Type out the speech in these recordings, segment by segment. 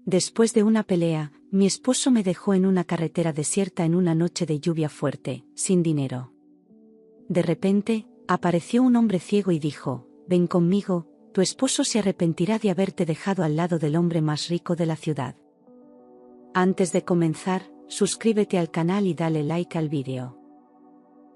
Después de una pelea, mi esposo me dejó en una carretera desierta en una noche de lluvia fuerte, sin dinero. De repente, apareció un hombre ciego y dijo: «Ven conmigo, tu esposo se arrepentirá de haberte dejado al lado del hombre más rico de la ciudad». Antes de comenzar, suscríbete al canal y dale like al vídeo.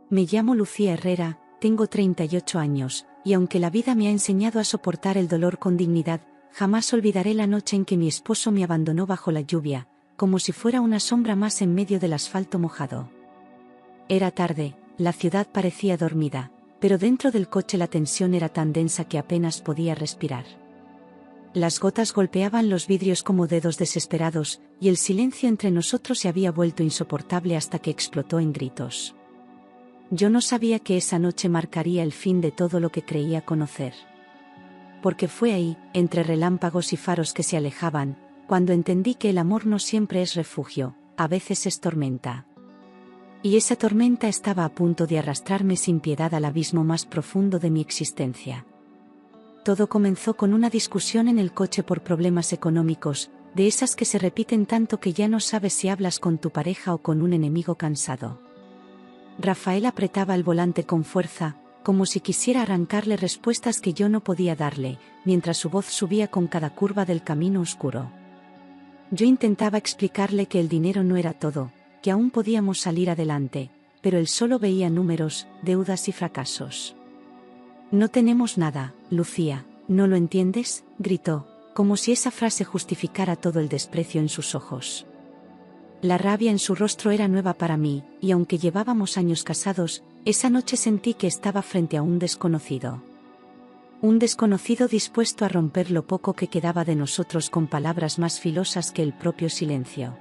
Me llamo Lucía Herrera, tengo 38 años, y aunque la vida me ha enseñado a soportar el dolor con dignidad, jamás olvidaré la noche en que mi esposo me abandonó bajo la lluvia, como si fuera una sombra más en medio del asfalto mojado. Era tarde, la ciudad parecía dormida, pero dentro del coche la tensión era tan densa que apenas podía respirar. Las gotas golpeaban los vidrios como dedos desesperados, y el silencio entre nosotros se había vuelto insoportable hasta que explotó en gritos. Yo no sabía que esa noche marcaría el fin de todo lo que creía conocer. Porque fue ahí, entre relámpagos y faros que se alejaban, cuando entendí que el amor no siempre es refugio, a veces es tormenta. Y esa tormenta estaba a punto de arrastrarme sin piedad al abismo más profundo de mi existencia. Todo comenzó con una discusión en el coche por problemas económicos, de esas que se repiten tanto que ya no sabes si hablas con tu pareja o con un enemigo cansado. Rafael apretaba el volante con fuerza, como si quisiera arrancarle respuestas que yo no podía darle, mientras su voz subía con cada curva del camino oscuro. Yo intentaba explicarle que el dinero no era todo, que aún podíamos salir adelante, pero él solo veía números, deudas y fracasos. «No tenemos nada, Lucía, ¿no lo entiendes?», gritó, como si esa frase justificara todo el desprecio en sus ojos. La rabia en su rostro era nueva para mí, y aunque llevábamos años casados, esa noche sentí que estaba frente a un desconocido. Un desconocido dispuesto a romper lo poco que quedaba de nosotros con palabras más filosas que el propio silencio.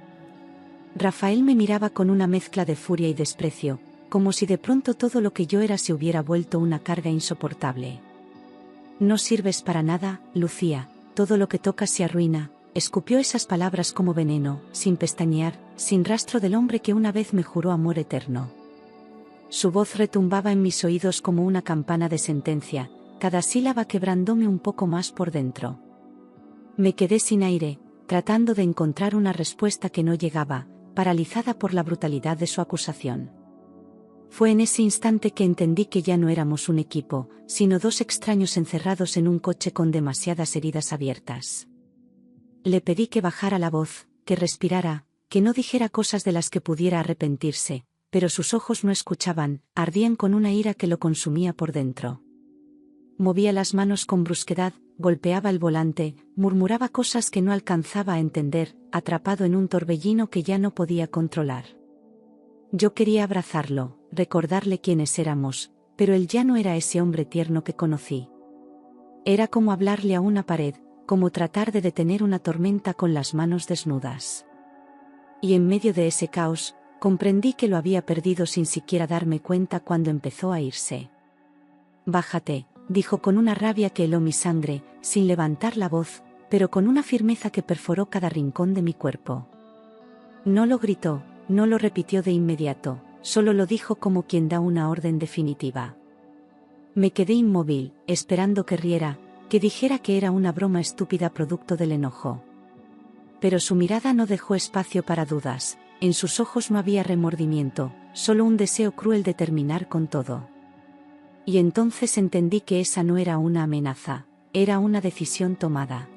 Rafael me miraba con una mezcla de furia y desprecio, como si de pronto todo lo que yo era se hubiera vuelto una carga insoportable. «No sirves para nada, Lucía, todo lo que tocas se arruina», escupió esas palabras como veneno, sin pestañear, sin rastro del hombre que una vez me juró amor eterno. Su voz retumbaba en mis oídos como una campana de sentencia, cada sílaba quebrándome un poco más por dentro. Me quedé sin aire, tratando de encontrar una respuesta que no llegaba, paralizada por la brutalidad de su acusación. Fue en ese instante que entendí que ya no éramos un equipo, sino dos extraños encerrados en un coche con demasiadas heridas abiertas. Le pedí que bajara la voz, que respirara, que no dijera cosas de las que pudiera arrepentirse, pero sus ojos no escuchaban, ardían con una ira que lo consumía por dentro. Movía las manos con brusquedad, golpeaba el volante, murmuraba cosas que no alcanzaba a entender, atrapado en un torbellino que ya no podía controlar. Yo quería abrazarlo, recordarle quiénes éramos, pero él ya no era ese hombre tierno que conocí. Era como hablarle a una pared, como tratar de detener una tormenta con las manos desnudas. Y en medio de ese caos, comprendí que lo había perdido sin siquiera darme cuenta cuando empezó a irse. «Bájate», dijo con una rabia que heló mi sangre, sin levantar la voz, pero con una firmeza que perforó cada rincón de mi cuerpo. No lo gritó, no lo repitió de inmediato, solo lo dijo como quien da una orden definitiva. Me quedé inmóvil, esperando que riera, que dijera que era una broma estúpida producto del enojo. Pero su mirada no dejó espacio para dudas, en sus ojos no había remordimiento, solo un deseo cruel de terminar con todo. Y entonces entendí que esa no era una amenaza, era una decisión tomada.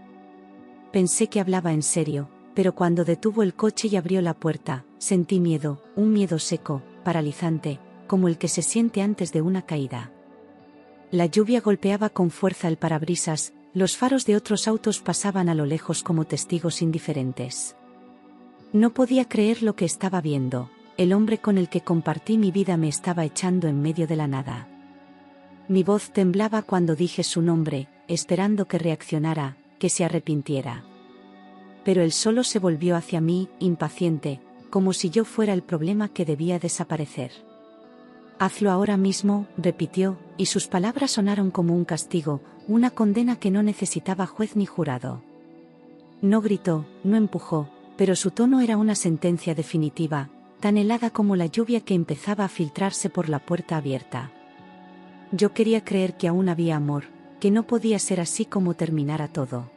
Pensé que hablaba en serio, pero cuando detuvo el coche y abrió la puerta, sentí miedo, un miedo seco, paralizante, como el que se siente antes de una caída. La lluvia golpeaba con fuerza el parabrisas, los faros de otros autos pasaban a lo lejos como testigos indiferentes. No podía creer lo que estaba viendo, el hombre con el que compartí mi vida me estaba echando en medio de la nada. Mi voz temblaba cuando dije su nombre, esperando que reaccionara, que se arrepintiera. Pero él solo se volvió hacia mí, impaciente, como si yo fuera el problema que debía desaparecer. «Hazlo ahora mismo», repitió, y sus palabras sonaron como un castigo, una condena que no necesitaba juez ni jurado. No gritó, no empujó, pero su tono era una sentencia definitiva, tan helada como la lluvia que empezaba a filtrarse por la puerta abierta. Yo quería creer que aún había amor, que no podía ser así como terminara todo.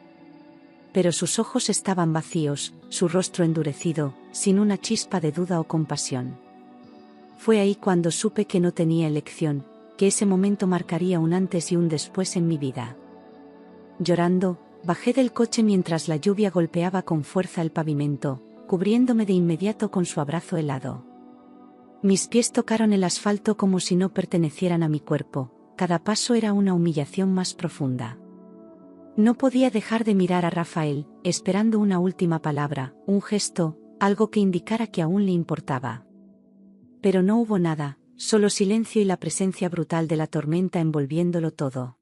Pero sus ojos estaban vacíos, su rostro endurecido, sin una chispa de duda o compasión. Fue ahí cuando supe que no tenía elección, que ese momento marcaría un antes y un después en mi vida. Llorando, bajé del coche mientras la lluvia golpeaba con fuerza el pavimento, cubriéndome de inmediato con su abrazo helado. Mis pies tocaron el asfalto como si no pertenecieran a mi cuerpo, cada paso era una humillación más profunda. No podía dejar de mirar a Rafael, esperando una última palabra, un gesto, algo que indicara que aún le importaba. Pero no hubo nada, solo silencio y la presencia brutal de la tormenta envolviéndolo todo.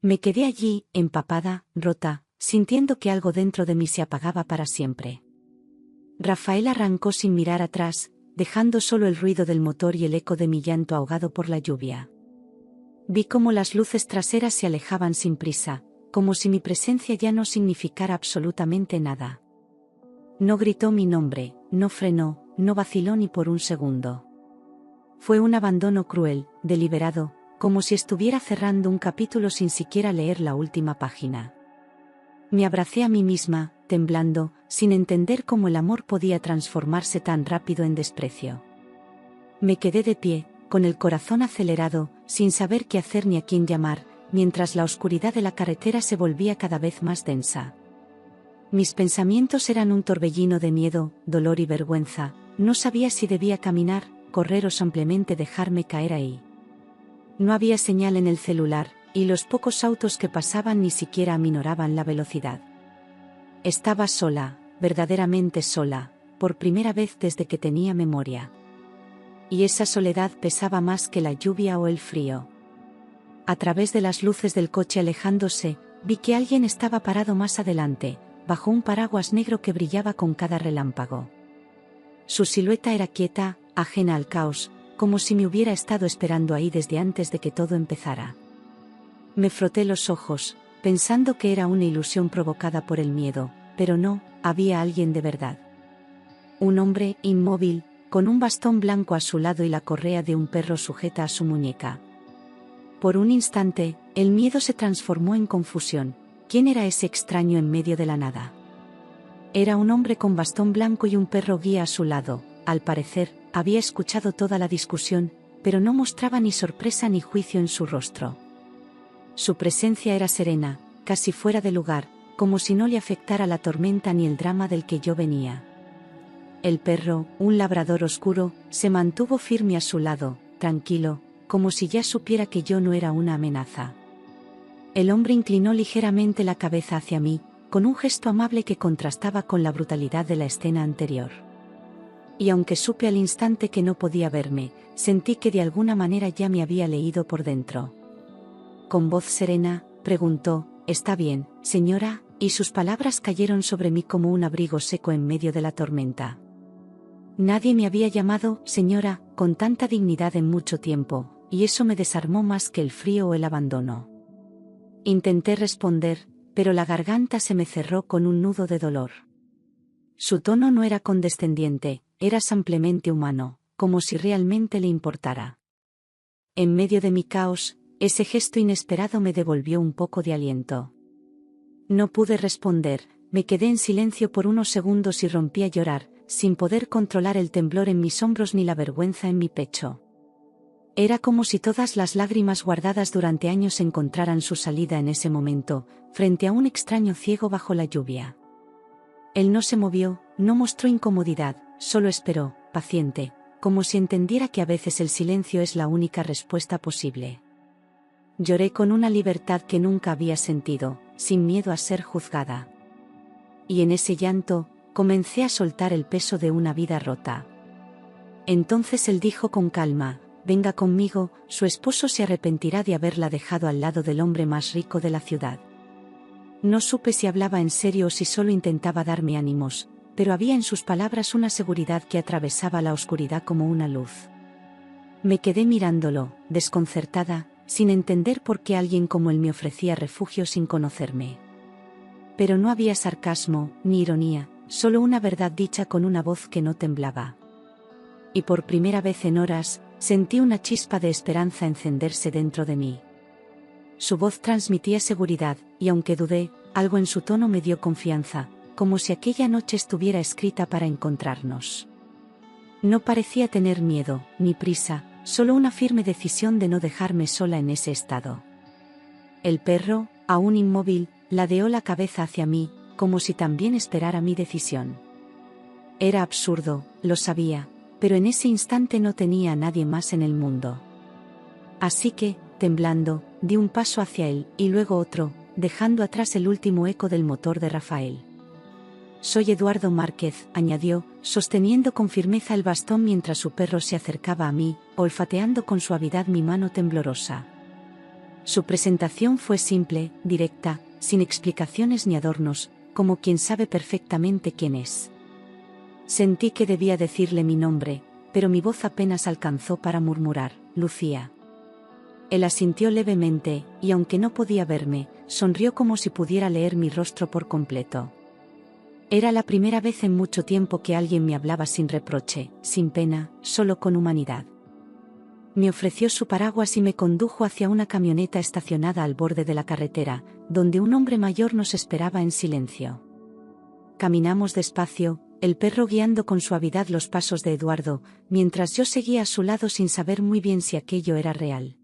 Me quedé allí, empapada, rota, sintiendo que algo dentro de mí se apagaba para siempre. Rafael arrancó sin mirar atrás, dejando solo el ruido del motor y el eco de mi llanto ahogado por la lluvia. Vi cómo las luces traseras se alejaban sin prisa, como si mi presencia ya no significara absolutamente nada. No gritó mi nombre, no frenó, no vaciló ni por un segundo. Fue un abandono cruel, deliberado, como si estuviera cerrando un capítulo sin siquiera leer la última página. Me abracé a mí misma, temblando, sin entender cómo el amor podía transformarse tan rápido en desprecio. Me quedé de pie, con el corazón acelerado, sin saber qué hacer ni a quién llamar, mientras la oscuridad de la carretera se volvía cada vez más densa. Mis pensamientos eran un torbellino de miedo, dolor y vergüenza, no sabía si debía caminar, correr o simplemente dejarme caer ahí. No había señal en el celular, y los pocos autos que pasaban ni siquiera aminoraban la velocidad. Estaba sola, verdaderamente sola, por primera vez desde que tenía memoria. Y esa soledad pesaba más que la lluvia o el frío. A través de las luces del coche alejándose, vi que alguien estaba parado más adelante, bajo un paraguas negro que brillaba con cada relámpago. Su silueta era quieta, ajena al caos, como si me hubiera estado esperando ahí desde antes de que todo empezara. Me froté los ojos, pensando que era una ilusión provocada por el miedo, pero no, había alguien de verdad. Un hombre, inmóvil, con un bastón blanco a su lado y la correa de un perro sujeta a su muñeca. Por un instante, el miedo se transformó en confusión. ¿Quién era ese extraño en medio de la nada? Era un hombre con bastón blanco y un perro guía a su lado. Al parecer, había escuchado toda la discusión, pero no mostraba ni sorpresa ni juicio en su rostro. Su presencia era serena, casi fuera de lugar, como si no le afectara la tormenta ni el drama del que yo venía. El perro, un labrador oscuro, se mantuvo firme a su lado, tranquilo, como si ya supiera que yo no era una amenaza. El hombre inclinó ligeramente la cabeza hacia mí, con un gesto amable que contrastaba con la brutalidad de la escena anterior. Y aunque supe al instante que no podía verme, sentí que de alguna manera ya me había leído por dentro. Con voz serena, preguntó: «¿Está bien, señora?», y sus palabras cayeron sobre mí como un abrigo seco en medio de la tormenta. Nadie me había llamado señora con tanta dignidad en mucho tiempo, y eso me desarmó más que el frío o el abandono. Intenté responder, pero la garganta se me cerró con un nudo de dolor. Su tono no era condescendiente, era simplemente humano, como si realmente le importara. En medio de mi caos, ese gesto inesperado me devolvió un poco de aliento. No pude responder, me quedé en silencio por unos segundos y rompí a llorar, sin poder controlar el temblor en mis hombros ni la vergüenza en mi pecho. Era como si todas las lágrimas guardadas durante años encontraran su salida en ese momento, frente a un extraño ciego bajo la lluvia. Él no se movió, no mostró incomodidad, solo esperó, paciente, como si entendiera que a veces el silencio es la única respuesta posible. Lloré con una libertad que nunca había sentido, sin miedo a ser juzgada. Y en ese llanto, comencé a soltar el peso de una vida rota. Entonces él dijo con calma: «Venga conmigo, su esposo se arrepentirá de haberla dejado al lado del hombre más rico de la ciudad». No supe si hablaba en serio o si solo intentaba darme ánimos, pero había en sus palabras una seguridad que atravesaba la oscuridad como una luz. Me quedé mirándolo, desconcertada, sin entender por qué alguien como él me ofrecía refugio sin conocerme. Pero no había sarcasmo, ni ironía, solo una verdad dicha con una voz que no temblaba. Y por primera vez en horas, sentí una chispa de esperanza encenderse dentro de mí. Su voz transmitía seguridad, y aunque dudé, algo en su tono me dio confianza, como si aquella noche estuviera escrita para encontrarnos. No parecía tener miedo, ni prisa, solo una firme decisión de no dejarme sola en ese estado. El perro, aún inmóvil, ladeó la cabeza hacia mí, como si también esperara mi decisión. Era absurdo, lo sabía, pero en ese instante no tenía a nadie más en el mundo. Así que, temblando, di un paso hacia él, y luego otro, dejando atrás el último eco del motor de Rafael. «Soy Eduardo Márquez», añadió, sosteniendo con firmeza el bastón mientras su perro se acercaba a mí, olfateando con suavidad mi mano temblorosa. Su presentación fue simple, directa, sin explicaciones ni adornos, como quien sabe perfectamente quién es. Sentí que debía decirle mi nombre, pero mi voz apenas alcanzó para murmurar: «Lucía». Él asintió levemente, y aunque no podía verme, sonrió como si pudiera leer mi rostro por completo. Era la primera vez en mucho tiempo que alguien me hablaba sin reproche, sin pena, solo con humanidad. Me ofreció su paraguas y me condujo hacia una camioneta estacionada al borde de la carretera, donde un hombre mayor nos esperaba en silencio. Caminamos despacio, el perro guiando con suavidad los pasos de Eduardo, mientras yo seguía a su lado sin saber muy bien si aquello era real.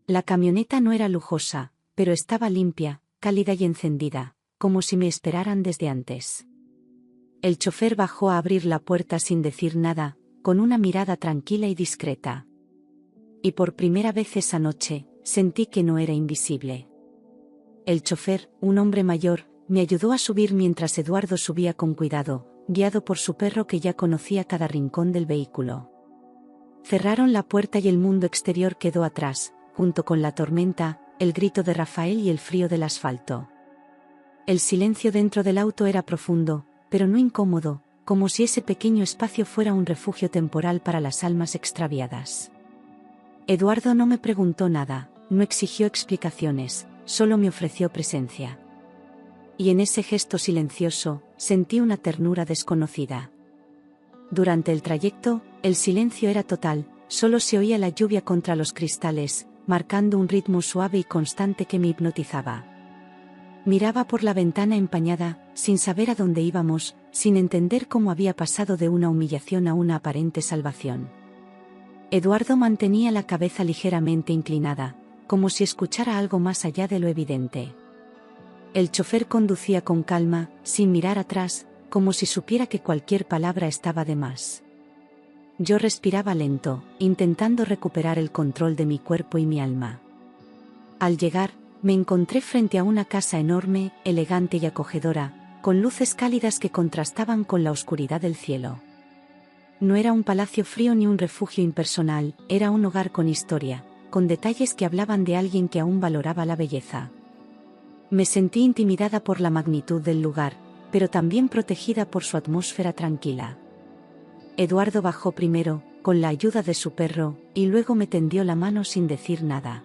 La camioneta no era lujosa, pero estaba limpia, cálida y encendida, como si me esperaran desde antes. El chofer bajó a abrir la puerta sin decir nada, con una mirada tranquila y discreta. Y por primera vez esa noche, sentí que no era invisible. El chofer, un hombre mayor, me ayudó a subir mientras Eduardo subía con cuidado, guiado por su perro que ya conocía cada rincón del vehículo. Cerraron la puerta y el mundo exterior quedó atrás, junto con la tormenta, el grito de Rafael y el frío del asfalto. El silencio dentro del auto era profundo, pero no incómodo, como si ese pequeño espacio fuera un refugio temporal para las almas extraviadas. Eduardo no me preguntó nada, no exigió explicaciones, solo me ofreció presencia. Y en ese gesto silencioso, sentí una ternura desconocida. Durante el trayecto, el silencio era total, solo se oía la lluvia contra los cristales, marcando un ritmo suave y constante que me hipnotizaba. Miraba por la ventana empañada, sin saber a dónde íbamos, sin entender cómo había pasado de una humillación a una aparente salvación. Eduardo mantenía la cabeza ligeramente inclinada, como si escuchara algo más allá de lo evidente. El chofer conducía con calma, sin mirar atrás, como si supiera que cualquier palabra estaba de más. Yo respiraba lento, intentando recuperar el control de mi cuerpo y mi alma. Al llegar, me encontré frente a una casa enorme, elegante y acogedora, con luces cálidas que contrastaban con la oscuridad del cielo. No era un palacio frío ni un refugio impersonal, era un hogar con historia, con detalles que hablaban de alguien que aún valoraba la belleza. Me sentí intimidada por la magnitud del lugar, pero también protegida por su atmósfera tranquila. Eduardo bajó primero, con la ayuda de su perro, y luego me tendió la mano sin decir nada.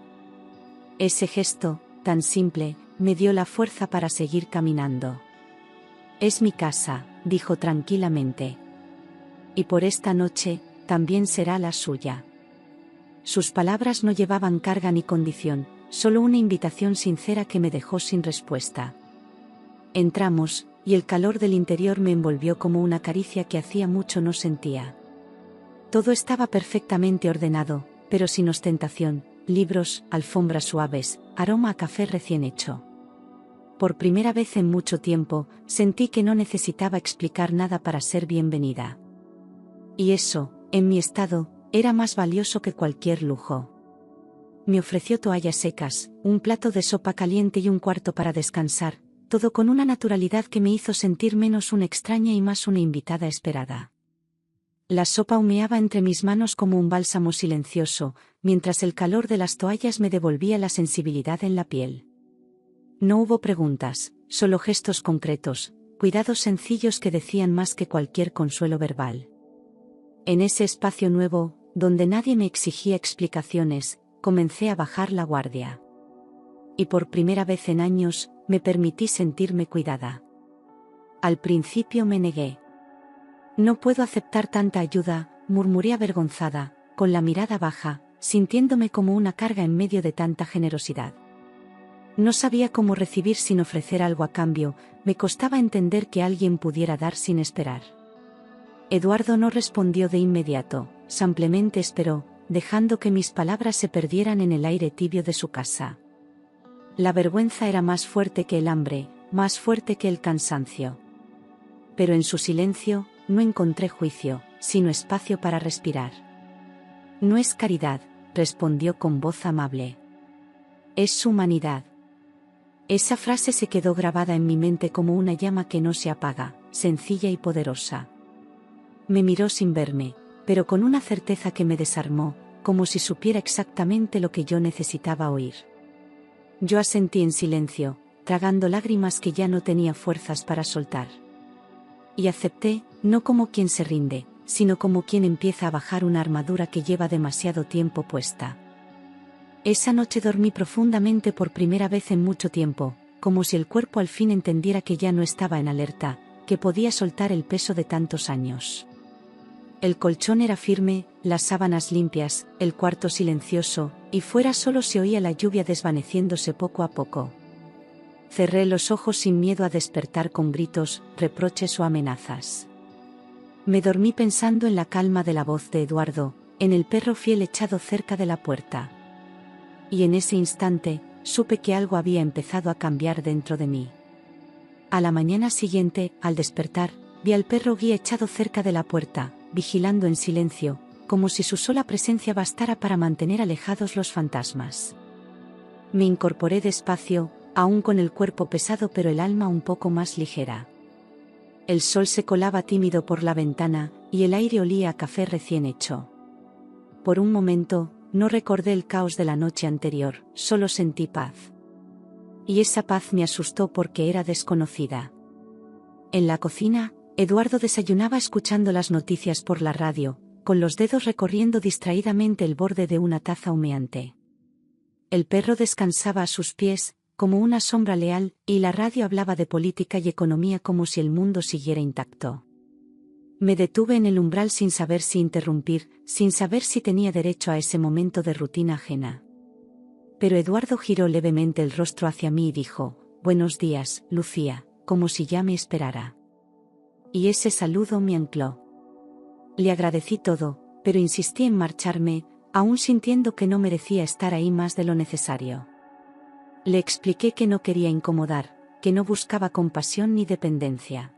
Ese gesto, tan simple, me dio la fuerza para seguir caminando. «Es mi casa», dijo tranquilamente. «Y por esta noche, también será la suya». Sus palabras no llevaban carga ni condición, solo una invitación sincera que me dejó sin respuesta. Entramos, y el calor del interior me envolvió como una caricia que hacía mucho no sentía. Todo estaba perfectamente ordenado, pero sin ostentación: libros, alfombras suaves, aroma a café recién hecho. Por primera vez en mucho tiempo, sentí que no necesitaba explicar nada para ser bienvenida. Y eso, en mi estado, era más valioso que cualquier lujo. Me ofreció toallas secas, un plato de sopa caliente y un cuarto para descansar, todo con una naturalidad que me hizo sentir menos una extraña y más una invitada esperada. La sopa humeaba entre mis manos como un bálsamo silencioso, mientras el calor de las toallas me devolvía la sensibilidad en la piel. No hubo preguntas, solo gestos concretos, cuidados sencillos que decían más que cualquier consuelo verbal. En ese espacio nuevo, donde nadie me exigía explicaciones, comencé a bajar la guardia. Y por primera vez en años, me permití sentirme cuidada. Al principio me negué. «No puedo aceptar tanta ayuda», murmuré avergonzada, con la mirada baja, sintiéndome como una carga en medio de tanta generosidad. No sabía cómo recibir sin ofrecer algo a cambio, me costaba entender que alguien pudiera dar sin esperar. Eduardo no respondió de inmediato, simplemente esperó, dejando que mis palabras se perdieran en el aire tibio de su casa. La vergüenza era más fuerte que el hambre, más fuerte que el cansancio. Pero en su silencio, no encontré juicio, sino espacio para respirar. No es caridad, respondió con voz amable. Es su humanidad. Esa frase se quedó grabada en mi mente como una llama que no se apaga, sencilla y poderosa. Me miró sin verme, pero con una certeza que me desarmó, como si supiera exactamente lo que yo necesitaba oír. Yo asentí en silencio, tragando lágrimas que ya no tenía fuerzas para soltar. Y acepté, no como quien se rinde, sino como quien empieza a bajar una armadura que lleva demasiado tiempo puesta. Esa noche dormí profundamente por primera vez en mucho tiempo, como si el cuerpo al fin entendiera que ya no estaba en alerta, que podía soltar el peso de tantos años. El colchón era firme, las sábanas limpias, el cuarto silencioso, y fuera solo se oía la lluvia desvaneciéndose poco a poco. Cerré los ojos sin miedo a despertar con gritos, reproches o amenazas. Me dormí pensando en la calma de la voz de Eduardo, en el perro fiel echado cerca de la puerta. Y en ese instante, supe que algo había empezado a cambiar dentro de mí. A la mañana siguiente, al despertar, vi al perro guía echado cerca de la puerta, vigilando en silencio, como si su sola presencia bastara para mantener alejados los fantasmas. Me incorporé despacio, aún con el cuerpo pesado pero el alma un poco más ligera. El sol se colaba tímido por la ventana, y el aire olía a café recién hecho. Por un momento, no recordé el caos de la noche anterior, solo sentí paz. Y esa paz me asustó porque era desconocida. En la cocina, Eduardo desayunaba escuchando las noticias por la radio, con los dedos recorriendo distraídamente el borde de una taza humeante. El perro descansaba a sus pies, como una sombra leal, y la radio hablaba de política y economía como si el mundo siguiera intacto. Me detuve en el umbral sin saber si interrumpir, sin saber si tenía derecho a ese momento de rutina ajena. Pero Eduardo giró levemente el rostro hacia mí y dijo: «Buenos días, Lucía», como si ya me esperara. Y ese saludo me ancló. Le agradecí todo, pero insistí en marcharme, aún sintiendo que no merecía estar ahí más de lo necesario. Le expliqué que no quería incomodar, que no buscaba compasión ni dependencia.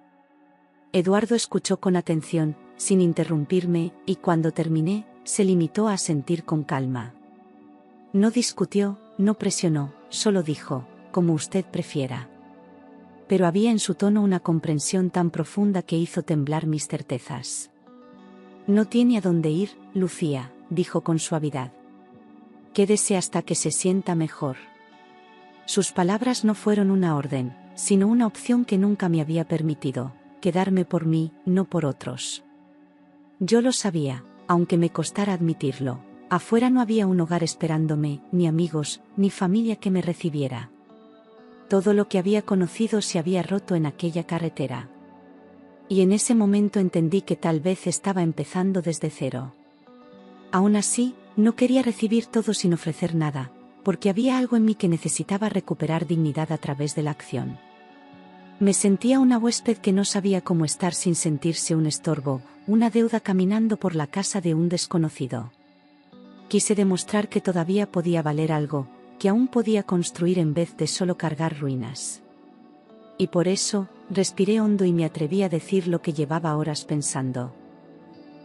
Eduardo escuchó con atención, sin interrumpirme, y cuando terminé, se limitó a asentir con calma. No discutió, no presionó, solo dijo: «Como usted prefiera». Pero había en su tono una comprensión tan profunda que hizo temblar mis certezas. «No tiene a dónde ir, Lucía», dijo con suavidad. «Quédese hasta que se sienta mejor». Sus palabras no fueron una orden, sino una opción que nunca me había permitido: quedarme por mí, no por otros. Yo lo sabía, aunque me costara admitirlo. Afuera no había un hogar esperándome, ni amigos, ni familia que me recibiera. Todo lo que había conocido se había roto en aquella carretera. Y en ese momento entendí que tal vez estaba empezando desde cero. Aún así, no quería recibir todo sin ofrecer nada, porque había algo en mí que necesitaba recuperar dignidad a través de la acción. Me sentía una huésped que no sabía cómo estar sin sentirse un estorbo, una deuda caminando por la casa de un desconocido. Quise demostrar que todavía podía valer algo, que aún podía construir en vez de solo cargar ruinas. Y por eso, respiré hondo y me atreví a decir lo que llevaba horas pensando.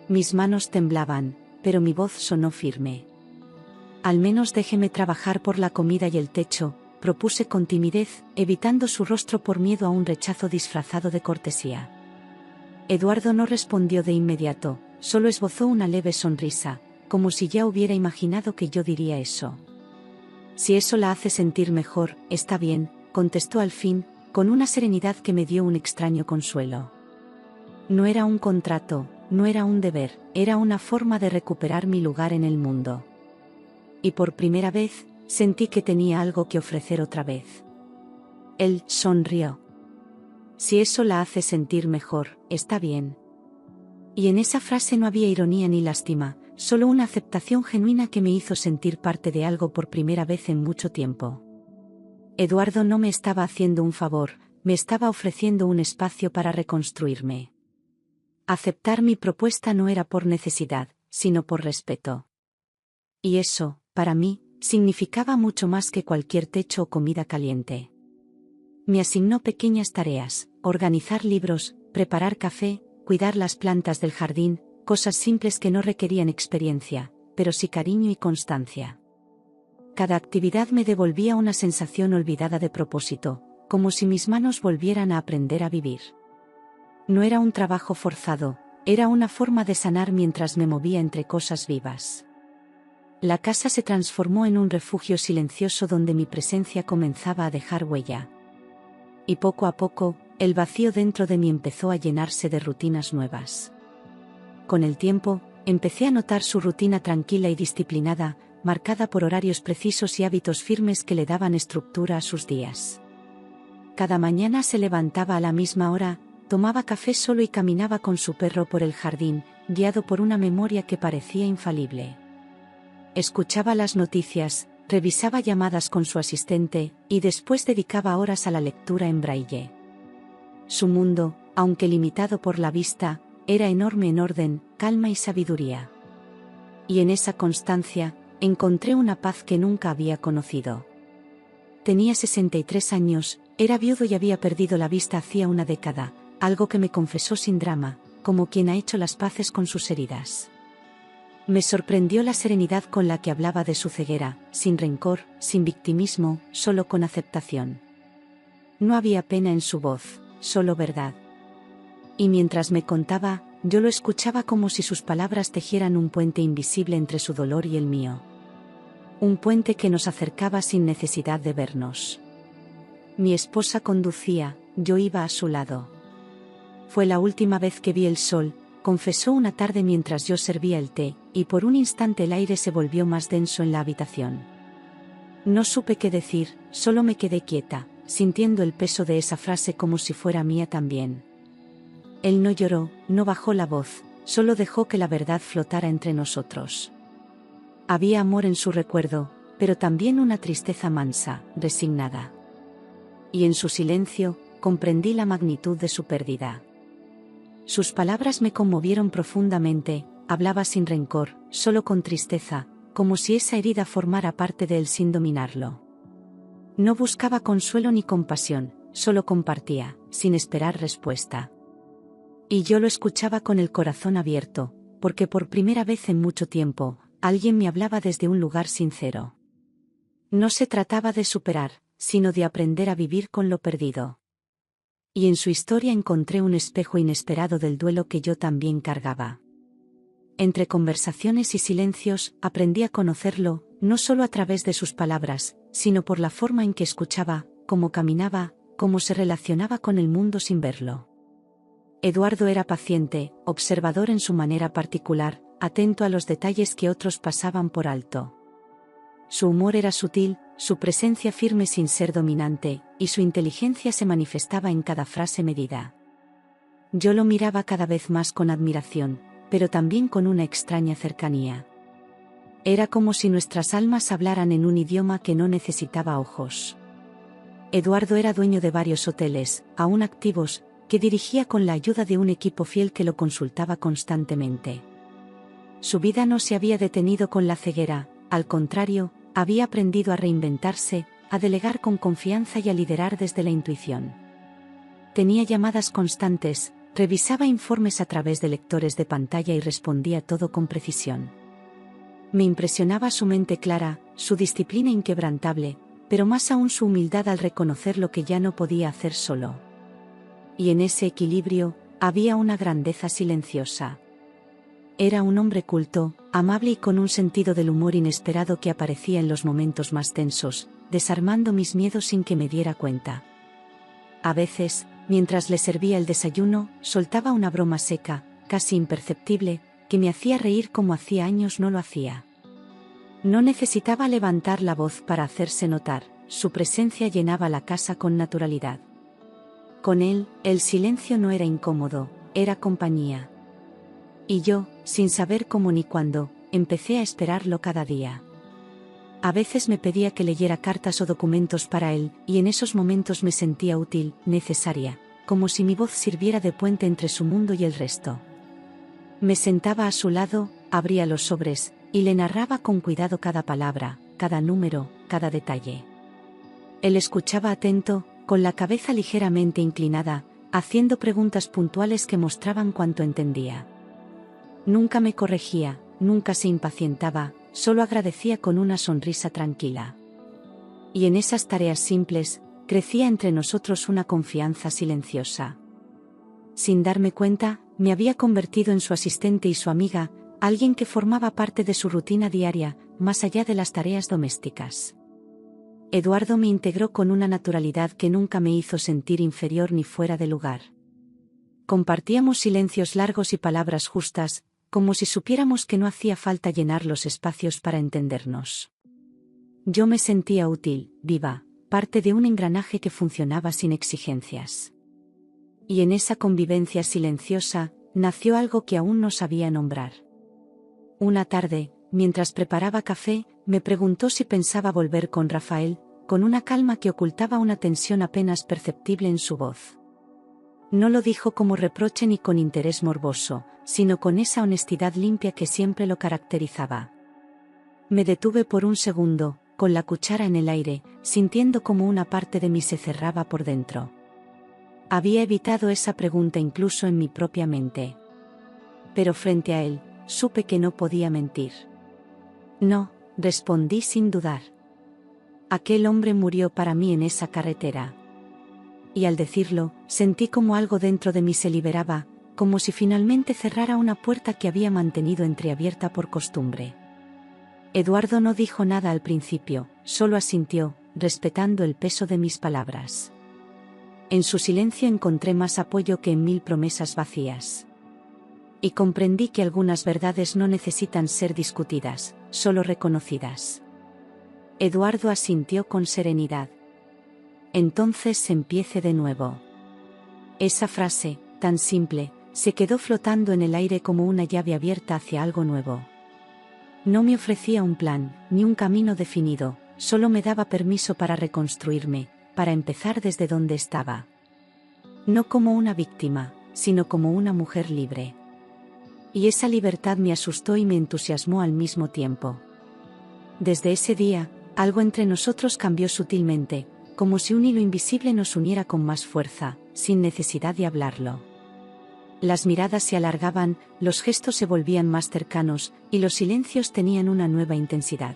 Mis manos temblaban, pero mi voz sonó firme. «Al menos déjeme trabajar por la comida y el techo», propuse con timidez, evitando su rostro por miedo a un rechazo disfrazado de cortesía. Eduardo no respondió de inmediato, solo esbozó una leve sonrisa, como si ya hubiera imaginado que yo diría eso. «Si eso la hace sentir mejor, está bien», contestó al fin, con una serenidad que me dio un extraño consuelo. No era un contrato, no era un deber, era una forma de recuperar mi lugar en el mundo. Y por primera vez, sentí que tenía algo que ofrecer otra vez. Él sonrió. «Si eso la hace sentir mejor, está bien». Y en esa frase no había ironía ni lástima, solo una aceptación genuina que me hizo sentir parte de algo por primera vez en mucho tiempo. Eduardo no me estaba haciendo un favor, me estaba ofreciendo un espacio para reconstruirme. Aceptar mi propuesta no era por necesidad, sino por respeto. Y eso, para mí, significaba mucho más que cualquier techo o comida caliente. Me asignó pequeñas tareas: organizar libros, preparar café, cuidar las plantas del jardín, cosas simples que no requerían experiencia, pero sí cariño y constancia. Cada actividad me devolvía una sensación olvidada de propósito, como si mis manos volvieran a aprender a vivir. No era un trabajo forzado, era una forma de sanar mientras me movía entre cosas vivas. La casa se transformó en un refugio silencioso donde mi presencia comenzaba a dejar huella. Y poco a poco, el vacío dentro de mí empezó a llenarse de rutinas nuevas. Con el tiempo, empecé a notar su rutina tranquila y disciplinada, marcada por horarios precisos y hábitos firmes que le daban estructura a sus días. Cada mañana se levantaba a la misma hora, tomaba café solo y caminaba con su perro por el jardín, guiado por una memoria que parecía infalible. Escuchaba las noticias, revisaba llamadas con su asistente, y después dedicaba horas a la lectura en braille. Su mundo, aunque limitado por la vista, era enorme en orden, calma y sabiduría. Y en esa constancia, encontré una paz que nunca había conocido. Tenía 63 años, era viudo y había perdido la vista hacía una década, algo que me confesó sin drama, como quien ha hecho las paces con sus heridas. Me sorprendió la serenidad con la que hablaba de su ceguera, sin rencor, sin victimismo, solo con aceptación. No había pena en su voz, solo verdad. Y mientras me contaba, yo lo escuchaba como si sus palabras tejieran un puente invisible entre su dolor y el mío. Un puente que nos acercaba sin necesidad de vernos. Mi esposa conducía, yo iba a su lado. Fue la última vez que vi el sol, confesó una tarde mientras yo servía el té, y por un instante el aire se volvió más denso en la habitación. No supe qué decir, solo me quedé quieta, sintiendo el peso de esa frase como si fuera mía también. Él no lloró, no bajó la voz, solo dejó que la verdad flotara entre nosotros. Había amor en su recuerdo, pero también una tristeza mansa, resignada. Y en su silencio, comprendí la magnitud de su pérdida. Sus palabras me conmovieron profundamente, hablaba sin rencor, solo con tristeza, como si esa herida formara parte de él sin dominarlo. No buscaba consuelo ni compasión, solo compartía, sin esperar respuesta. Y yo lo escuchaba con el corazón abierto, porque por primera vez en mucho tiempo, alguien me hablaba desde un lugar sincero. No se trataba de superar, sino de aprender a vivir con lo perdido. Y en su historia encontré un espejo inesperado del duelo que yo también cargaba. Entre conversaciones y silencios, aprendí a conocerlo, no solo a través de sus palabras, sino por la forma en que escuchaba, cómo caminaba, cómo se relacionaba con el mundo sin verlo. Eduardo era paciente, observador en su manera particular, atento a los detalles que otros pasaban por alto. Su humor era sutil, su presencia firme sin ser dominante, y su inteligencia se manifestaba en cada frase medida. Yo lo miraba cada vez más con admiración, pero también con una extraña cercanía. Era como si nuestras almas hablaran en un idioma que no necesitaba ojos. Eduardo era dueño de varios hoteles, aún activos, que dirigía con la ayuda de un equipo fiel que lo consultaba constantemente. Su vida no se había detenido con la ceguera, al contrario, había aprendido a reinventarse, a delegar con confianza y a liderar desde la intuición. Tenía llamadas constantes, revisaba informes a través de lectores de pantalla y respondía todo con precisión. Me impresionaba su mente clara, su disciplina inquebrantable, pero más aún su humildad al reconocer lo que ya no podía hacer solo. Y en ese equilibrio, había una grandeza silenciosa. Era un hombre culto, amable y con un sentido del humor inesperado que aparecía en los momentos más tensos, desarmando mis miedos sin que me diera cuenta. A veces, mientras le servía el desayuno, soltaba una broma seca, casi imperceptible, que me hacía reír como hacía años no lo hacía. No necesitaba levantar la voz para hacerse notar, su presencia llenaba la casa con naturalidad. Con él, el silencio no era incómodo, era compañía. Y yo, sin saber cómo ni cuándo, empecé a esperarlo cada día. A veces me pedía que leyera cartas o documentos para él, y en esos momentos me sentía útil, necesaria, como si mi voz sirviera de puente entre su mundo y el resto. Me sentaba a su lado, abría los sobres, y le narraba con cuidado cada palabra, cada número, cada detalle. Él escuchaba atento, con la cabeza ligeramente inclinada, haciendo preguntas puntuales que mostraban cuánto entendía. Nunca me corregía, nunca se impacientaba, solo agradecía con una sonrisa tranquila. Y en esas tareas simples, crecía entre nosotros una confianza silenciosa. Sin darme cuenta, me había convertido en su asistente y su amiga, alguien que formaba parte de su rutina diaria, más allá de las tareas domésticas. Eduardo me integró con una naturalidad que nunca me hizo sentir inferior ni fuera de lugar. Compartíamos silencios largos y palabras justas, como si supiéramos que no hacía falta llenar los espacios para entendernos. Yo me sentía útil, viva, parte de un engranaje que funcionaba sin exigencias. Y en esa convivencia silenciosa, nació algo que aún no sabía nombrar. Una tarde, mientras preparaba café, me preguntó si pensaba volver con Rafael, con una calma que ocultaba una tensión apenas perceptible en su voz. No lo dijo como reproche ni con interés morboso, sino con esa honestidad limpia que siempre lo caracterizaba. Me detuve por un segundo, con la cuchara en el aire, sintiendo como una parte de mí se cerraba por dentro. Había evitado esa pregunta incluso en mi propia mente. Pero frente a él, supe que no podía mentir. No, respondí sin dudar. Aquel hombre murió para mí en esa carretera. Y al decirlo, sentí como algo dentro de mí se liberaba, como si finalmente cerrara una puerta que había mantenido entreabierta por costumbre. Eduardo no dijo nada al principio, solo asintió, respetando el peso de mis palabras. En su silencio encontré más apoyo que en 1000 promesas vacías. Y comprendí que algunas verdades no necesitan ser discutidas, solo reconocidas. Eduardo asintió con serenidad. Entonces empiece de nuevo. Esa frase, tan simple, se quedó flotando en el aire como una llave abierta hacia algo nuevo. No me ofrecía un plan, ni un camino definido, solo me daba permiso para reconstruirme, para empezar desde donde estaba. No como una víctima, sino como una mujer libre. Y esa libertad me asustó y me entusiasmó al mismo tiempo. Desde ese día, algo entre nosotros cambió sutilmente, como si un hilo invisible nos uniera con más fuerza, sin necesidad de hablarlo. Las miradas se alargaban, los gestos se volvían más cercanos, y los silencios tenían una nueva intensidad.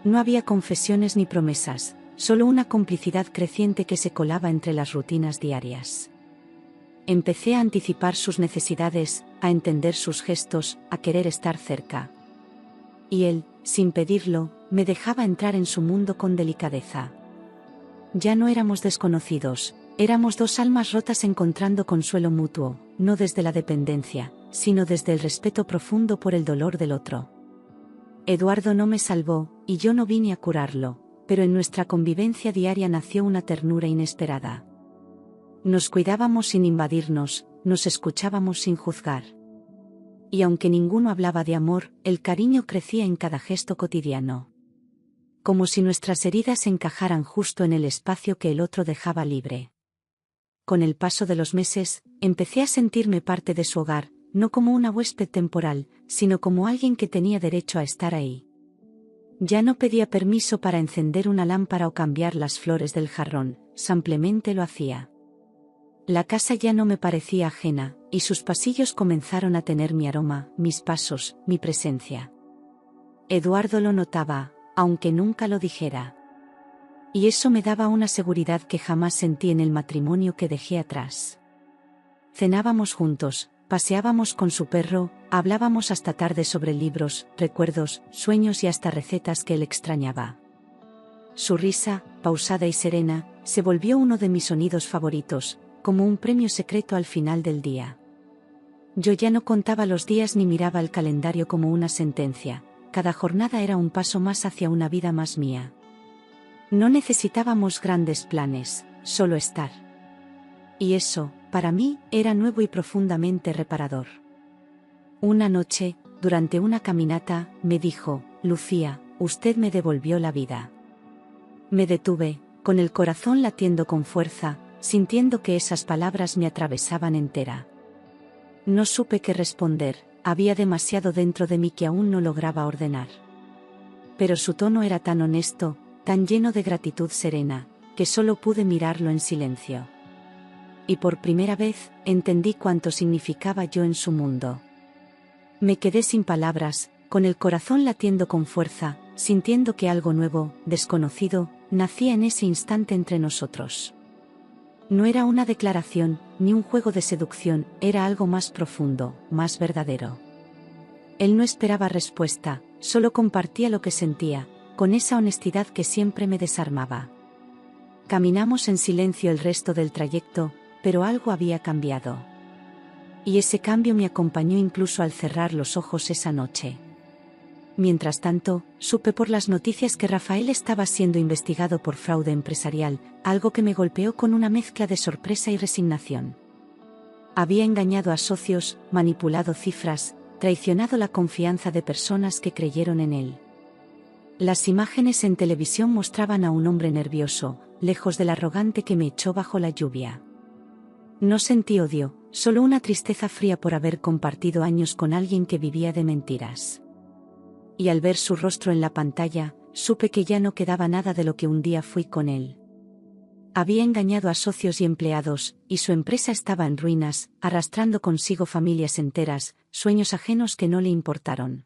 No había confesiones ni promesas, solo una complicidad creciente que se colaba entre las rutinas diarias. Empecé a anticipar sus necesidades, a entender sus gestos, a querer estar cerca. Y él, sin pedirlo, me dejaba entrar en su mundo con delicadeza. Ya no éramos desconocidos, éramos dos almas rotas encontrando consuelo mutuo, no desde la dependencia, sino desde el respeto profundo por el dolor del otro. Eduardo no me salvó, y yo no vine a curarlo, pero en nuestra convivencia diaria nació una ternura inesperada. Nos cuidábamos sin invadirnos, nos escuchábamos sin juzgar. Y aunque ninguno hablaba de amor, el cariño crecía en cada gesto cotidiano. Como si nuestras heridas encajaran justo en el espacio que el otro dejaba libre. Con el paso de los meses, empecé a sentirme parte de su hogar, no como una huésped temporal, sino como alguien que tenía derecho a estar ahí. Ya no pedía permiso para encender una lámpara o cambiar las flores del jarrón, simplemente lo hacía. La casa ya no me parecía ajena, y sus pasillos comenzaron a tener mi aroma, mis pasos, mi presencia. Eduardo lo notaba, aunque nunca lo dijera. Y eso me daba una seguridad que jamás sentí en el matrimonio que dejé atrás. Cenábamos juntos, paseábamos con su perro, hablábamos hasta tarde sobre libros, recuerdos, sueños y hasta recetas que él extrañaba. Su risa, pausada y serena, se volvió uno de mis sonidos favoritos, como un premio secreto al final del día. Yo ya no contaba los días ni miraba el calendario como una sentencia, cada jornada era un paso más hacia una vida más mía. No necesitábamos grandes planes, solo estar. Y eso, para mí, era nuevo y profundamente reparador. Una noche, durante una caminata, me dijo: Lucía, usted me devolvió la vida. Me detuve, con el corazón latiendo con fuerza, sintiendo que esas palabras me atravesaban entera. No supe qué responder, había demasiado dentro de mí que aún no lograba ordenar. Pero su tono era tan honesto, tan lleno de gratitud serena, que solo pude mirarlo en silencio. Y por primera vez, entendí cuánto significaba yo en su mundo. Me quedé sin palabras, con el corazón latiendo con fuerza, sintiendo que algo nuevo, desconocido, nacía en ese instante entre nosotros. No era una declaración, ni un juego de seducción, era algo más profundo, más verdadero. Él no esperaba respuesta, solo compartía lo que sentía, con esa honestidad que siempre me desarmaba. Caminamos en silencio el resto del trayecto, pero algo había cambiado. Y ese cambio me acompañó incluso al cerrar los ojos esa noche. Mientras tanto, supe por las noticias que Rafael estaba siendo investigado por fraude empresarial, algo que me golpeó con una mezcla de sorpresa y resignación. Había engañado a socios, manipulado cifras, traicionado la confianza de personas que creyeron en él. Las imágenes en televisión mostraban a un hombre nervioso, lejos del arrogante que me echó bajo la lluvia. No sentí odio, solo una tristeza fría por haber compartido años con alguien que vivía de mentiras. Y al ver su rostro en la pantalla, supe que ya no quedaba nada de lo que un día fui con él. Había engañado a socios y empleados, y su empresa estaba en ruinas, arrastrando consigo familias enteras, sueños ajenos que no le importaron.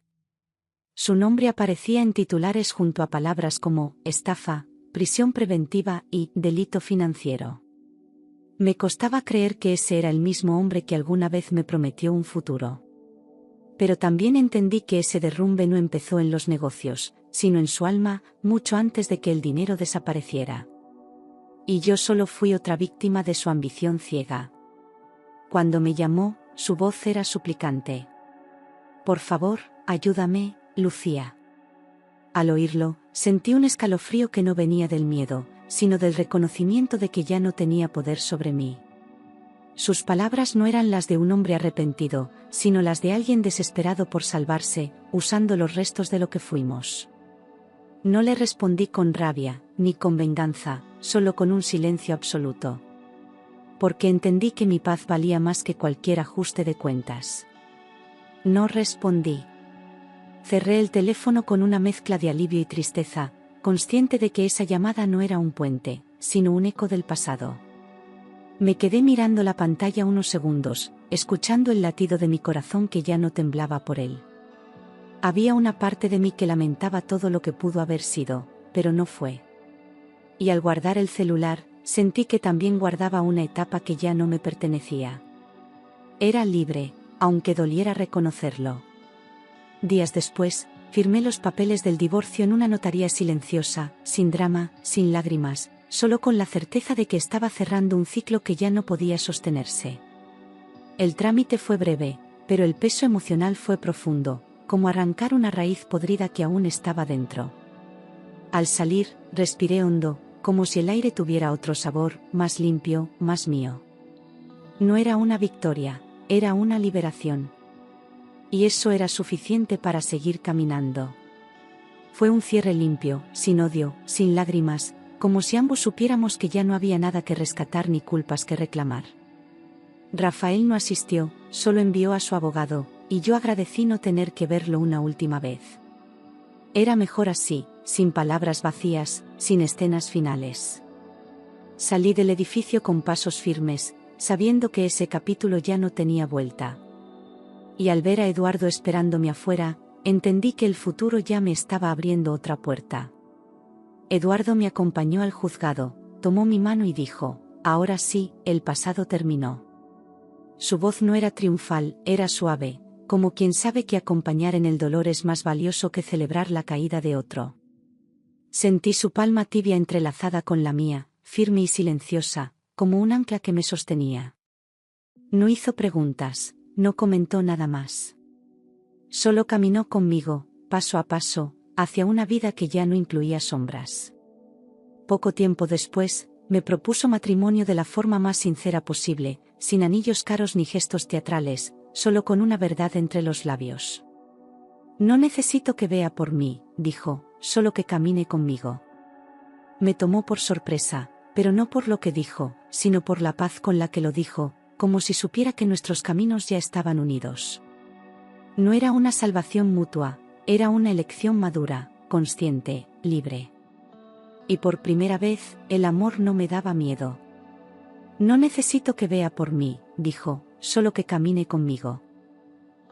Su nombre aparecía en titulares junto a palabras como estafa, prisión preventiva y delito financiero. Me costaba creer que ese era el mismo hombre que alguna vez me prometió un futuro. Pero también entendí que ese derrumbe no empezó en los negocios, sino en su alma, mucho antes de que el dinero desapareciera. Y yo solo fui otra víctima de su ambición ciega. Cuando me llamó, su voz era suplicante. Por favor, ayúdame, Lucía. Al oírlo, sentí un escalofrío que no venía del miedo, sino del reconocimiento de que ya no tenía poder sobre mí. Sus palabras no eran las de un hombre arrepentido, sino las de alguien desesperado por salvarse, usando los restos de lo que fuimos. No le respondí con rabia, ni con venganza, solo con un silencio absoluto. Porque entendí que mi paz valía más que cualquier ajuste de cuentas. No respondí. Cerré el teléfono con una mezcla de alivio y tristeza, consciente de que esa llamada no era un puente, sino un eco del pasado. Me quedé mirando la pantalla unos segundos, escuchando el latido de mi corazón que ya no temblaba por él. Había una parte de mí que lamentaba todo lo que pudo haber sido, pero no fue. Y al guardar el celular, sentí que también guardaba una etapa que ya no me pertenecía. Era libre, aunque doliera reconocerlo. Días después, firmé los papeles del divorcio en una notaría silenciosa, sin drama, sin lágrimas, solo con la certeza de que estaba cerrando un ciclo que ya no podía sostenerse. El trámite fue breve, pero el peso emocional fue profundo, como arrancar una raíz podrida que aún estaba dentro. Al salir, respiré hondo, como si el aire tuviera otro sabor, más limpio, más mío. No era una victoria, era una liberación. Y eso era suficiente para seguir caminando. Fue un cierre limpio, sin odio, sin lágrimas, como si ambos supiéramos que ya no había nada que rescatar ni culpas que reclamar. Rafael no asistió, solo envió a su abogado, y yo agradecí no tener que verlo una última vez. Era mejor así, sin palabras vacías, sin escenas finales. Salí del edificio con pasos firmes, sabiendo que ese capítulo ya no tenía vuelta. Y al ver a Eduardo esperándome afuera, entendí que el futuro ya me estaba abriendo otra puerta. Eduardo me acompañó al juzgado, tomó mi mano y dijo, ahora sí, el pasado terminó. Su voz no era triunfal, era suave, como quien sabe que acompañar en el dolor es más valioso que celebrar la caída de otro. Sentí su palma tibia entrelazada con la mía, firme y silenciosa, como un ancla que me sostenía. No hizo preguntas, no comentó nada más. Solo caminó conmigo, paso a paso, hacia una vida que ya no incluía sombras. Poco tiempo después, me propuso matrimonio de la forma más sincera posible, sin anillos caros ni gestos teatrales, solo con una verdad entre los labios. No necesito que vea por mí, dijo, solo que camine conmigo. Me tomó por sorpresa, pero no por lo que dijo, sino por la paz con la que lo dijo, como si supiera que nuestros caminos ya estaban unidos. No era una salvación mutua, era una elección madura, consciente, libre. Y por primera vez, el amor no me daba miedo. No necesito que vea por mí, dijo, solo que camine conmigo.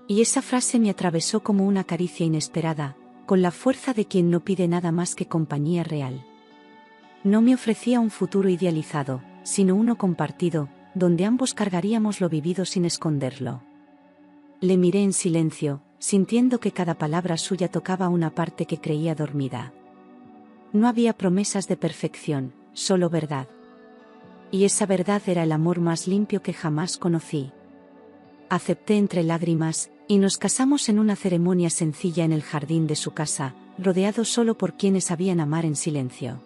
Y esa frase me atravesó como una caricia inesperada, con la fuerza de quien no pide nada más que compañía real. No me ofrecía un futuro idealizado, sino uno compartido, donde ambos cargaríamos lo vivido sin esconderlo. Le miré en silencio, sintiendo que cada palabra suya tocaba una parte que creía dormida. No había promesas de perfección, solo verdad. Y esa verdad era el amor más limpio que jamás conocí. Acepté entre lágrimas, y nos casamos en una ceremonia sencilla en el jardín de su casa, rodeados solo por quienes sabían amar en silencio.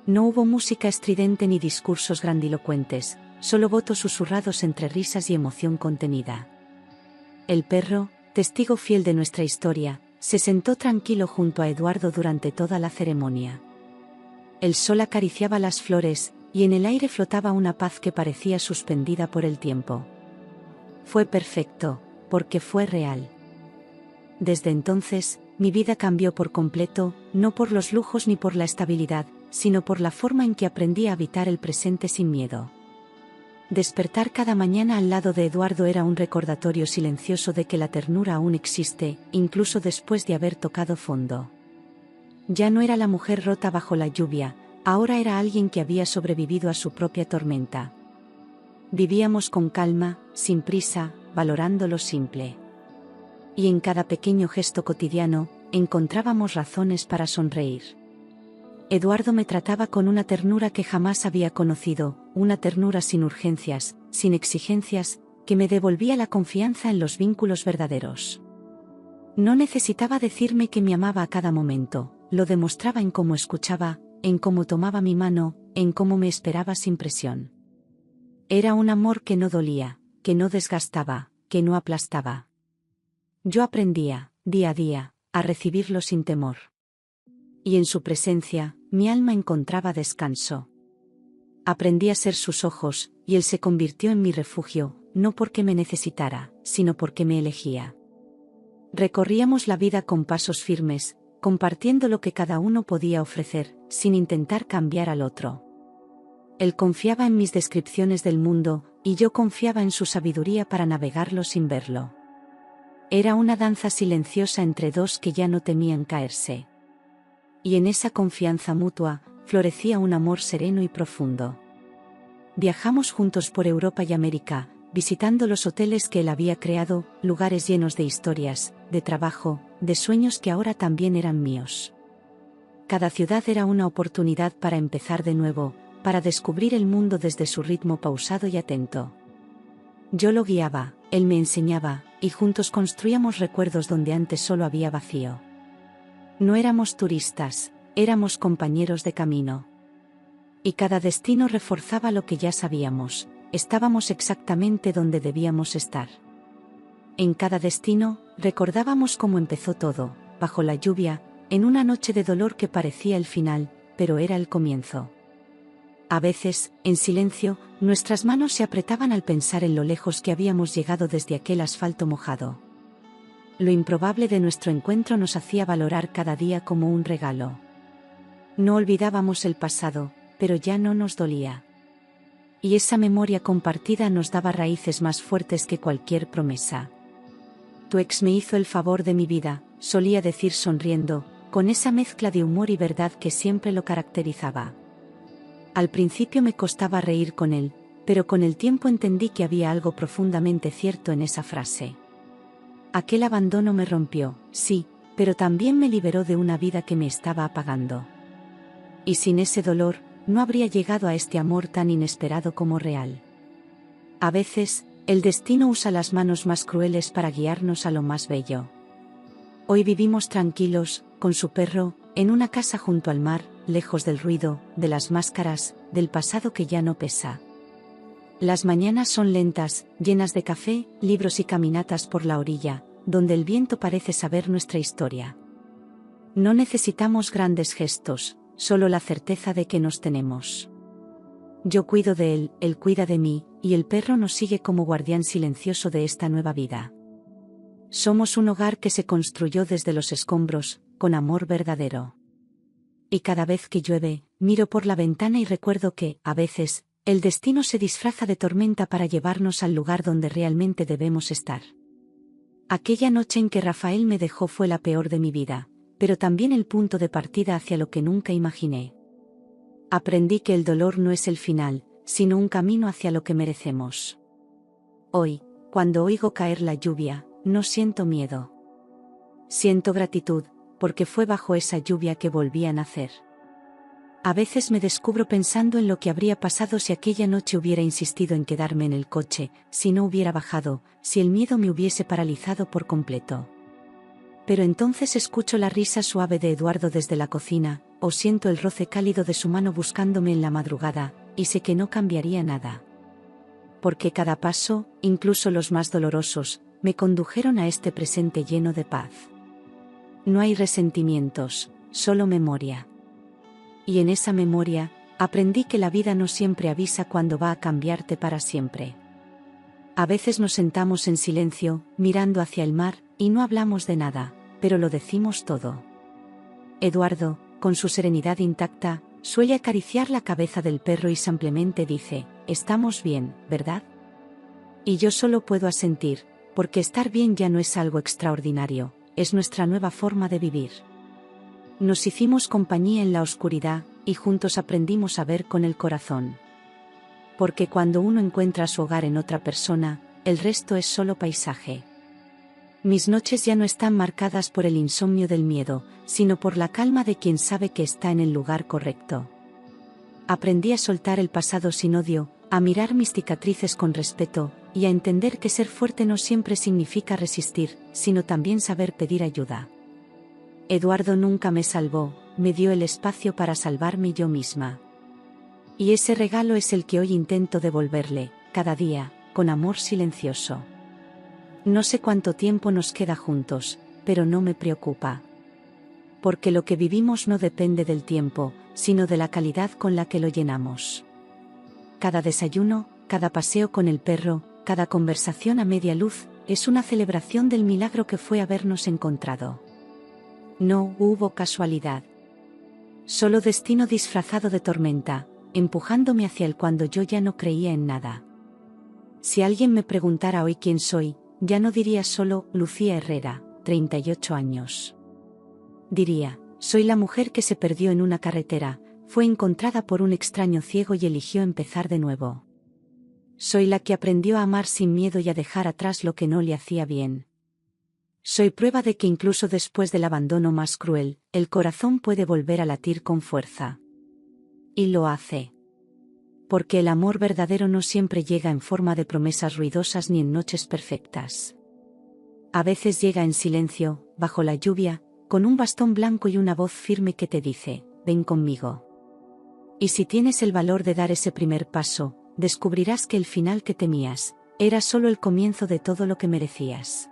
No hubo música estridente ni discursos grandilocuentes, solo votos susurrados entre risas y emoción contenida. El perro, testigo fiel de nuestra historia, se sentó tranquilo junto a Eduardo durante toda la ceremonia. El sol acariciaba las flores, y en el aire flotaba una paz que parecía suspendida por el tiempo. Fue perfecto, porque fue real. Desde entonces, mi vida cambió por completo, no por los lujos ni por la estabilidad, sino por la forma en que aprendí a habitar el presente sin miedo. Despertar cada mañana al lado de Eduardo era un recordatorio silencioso de que la ternura aún existe, incluso después de haber tocado fondo. Ya no era la mujer rota bajo la lluvia, ahora era alguien que había sobrevivido a su propia tormenta. Vivíamos con calma, sin prisa, valorando lo simple. Y en cada pequeño gesto cotidiano, encontrábamos razones para sonreír. Eduardo me trataba con una ternura que jamás había conocido, una ternura sin urgencias, sin exigencias, que me devolvía la confianza en los vínculos verdaderos. No necesitaba decirme que me amaba a cada momento, lo demostraba en cómo escuchaba, en cómo tomaba mi mano, en cómo me esperaba sin presión. Era un amor que no dolía, que no desgastaba, que no aplastaba. Yo aprendía, día a día, a recibirlo sin temor. Y en su presencia, mi alma encontraba descanso. Aprendí a ser sus ojos, y él se convirtió en mi refugio, no porque me necesitara, sino porque me elegía. Recorríamos la vida con pasos firmes, compartiendo lo que cada uno podía ofrecer, sin intentar cambiar al otro. Él confiaba en mis descripciones del mundo, y yo confiaba en su sabiduría para navegarlo sin verlo. Era una danza silenciosa entre dos que ya no temían caerse. Y en esa confianza mutua, florecía un amor sereno y profundo. Viajamos juntos por Europa y América, visitando los hoteles que él había creado, lugares llenos de historias, de trabajo, de sueños que ahora también eran míos. Cada ciudad era una oportunidad para empezar de nuevo, para descubrir el mundo desde su ritmo pausado y atento. Yo lo guiaba, él me enseñaba, y juntos construíamos recuerdos donde antes solo había vacío. No éramos turistas, éramos compañeros de camino. Y cada destino reforzaba lo que ya sabíamos, estábamos exactamente donde debíamos estar. En cada destino, recordábamos cómo empezó todo, bajo la lluvia, en una noche de dolor que parecía el final, pero era el comienzo. A veces, en silencio, nuestras manos se apretaban al pensar en lo lejos que habíamos llegado desde aquel asfalto mojado. Lo improbable de nuestro encuentro nos hacía valorar cada día como un regalo. No olvidábamos el pasado, pero ya no nos dolía. Y esa memoria compartida nos daba raíces más fuertes que cualquier promesa. Tu ex me hizo el favor de mi vida, solía decir sonriendo, con esa mezcla de humor y verdad que siempre lo caracterizaba. Al principio me costaba reír con él, pero con el tiempo entendí que había algo profundamente cierto en esa frase. Aquel abandono me rompió, sí, pero también me liberó de una vida que me estaba apagando. Y sin ese dolor, no habría llegado a este amor tan inesperado como real. A veces, el destino usa las manos más crueles para guiarnos a lo más bello. Hoy vivimos tranquilos, con su perro, en una casa junto al mar, lejos del ruido, de las máscaras, del pasado que ya no pesa. Las mañanas son lentas, llenas de café, libros y caminatas por la orilla, donde el viento parece saber nuestra historia. No necesitamos grandes gestos, solo la certeza de que nos tenemos. Yo cuido de él cuida de mí, y el perro nos sigue como guardián silencioso de esta nueva vida. Somos un hogar que se construyó desde los escombros, con amor verdadero. Y cada vez que llueve, miro por la ventana y recuerdo que, a veces, el destino se disfraza de tormenta para llevarnos al lugar donde realmente debemos estar. Aquella noche en que Rafael me dejó fue la peor de mi vida, pero también el punto de partida hacia lo que nunca imaginé. Aprendí que el dolor no es el final, sino un camino hacia lo que merecemos. Hoy, cuando oigo caer la lluvia, no siento miedo. Siento gratitud, porque fue bajo esa lluvia que volví a nacer. A veces me descubro pensando en lo que habría pasado si aquella noche hubiera insistido en quedarme en el coche, si no hubiera bajado, si el miedo me hubiese paralizado por completo. Pero entonces escucho la risa suave de Eduardo desde la cocina, o siento el roce cálido de su mano buscándome en la madrugada, y sé que no cambiaría nada. Porque cada paso, incluso los más dolorosos, me condujeron a este presente lleno de paz. No hay resentimientos, solo memoria. Y en esa memoria, aprendí que la vida no siempre avisa cuando va a cambiarte para siempre. A veces nos sentamos en silencio, mirando hacia el mar, y no hablamos de nada, pero lo decimos todo. Eduardo, con su serenidad intacta, suele acariciar la cabeza del perro y simplemente dice, «Estamos bien, ¿verdad?» Y yo solo puedo asentir, porque estar bien ya no es algo extraordinario, es nuestra nueva forma de vivir. Nos hicimos compañía en la oscuridad, y juntos aprendimos a ver con el corazón. Porque cuando uno encuentra su hogar en otra persona, el resto es solo paisaje. Mis noches ya no están marcadas por el insomnio del miedo, sino por la calma de quien sabe que está en el lugar correcto. Aprendí a soltar el pasado sin odio, a mirar mis cicatrices con respeto, y a entender que ser fuerte no siempre significa resistir, sino también saber pedir ayuda. Eduardo nunca me salvó, me dio el espacio para salvarme yo misma. Y ese regalo es el que hoy intento devolverle, cada día, con amor silencioso. No sé cuánto tiempo nos queda juntos, pero no me preocupa. Porque lo que vivimos no depende del tiempo, sino de la calidad con la que lo llenamos. Cada desayuno, cada paseo con el perro, cada conversación a media luz, es una celebración del milagro que fue habernos encontrado. No hubo casualidad. Solo destino disfrazado de tormenta, empujándome hacia él cuando yo ya no creía en nada. Si alguien me preguntara hoy quién soy, ya no diría solo Lucía Herrera, 38 años. Diría, soy la mujer que se perdió en una carretera, fue encontrada por un extraño ciego y eligió empezar de nuevo. Soy la que aprendió a amar sin miedo y a dejar atrás lo que no le hacía bien. Soy prueba de que incluso después del abandono más cruel, el corazón puede volver a latir con fuerza. Y lo hace. Porque el amor verdadero no siempre llega en forma de promesas ruidosas ni en noches perfectas. A veces llega en silencio, bajo la lluvia, con un bastón blanco y una voz firme que te dice, ven conmigo. Y si tienes el valor de dar ese primer paso, descubrirás que el final que temías, era solo el comienzo de todo lo que merecías.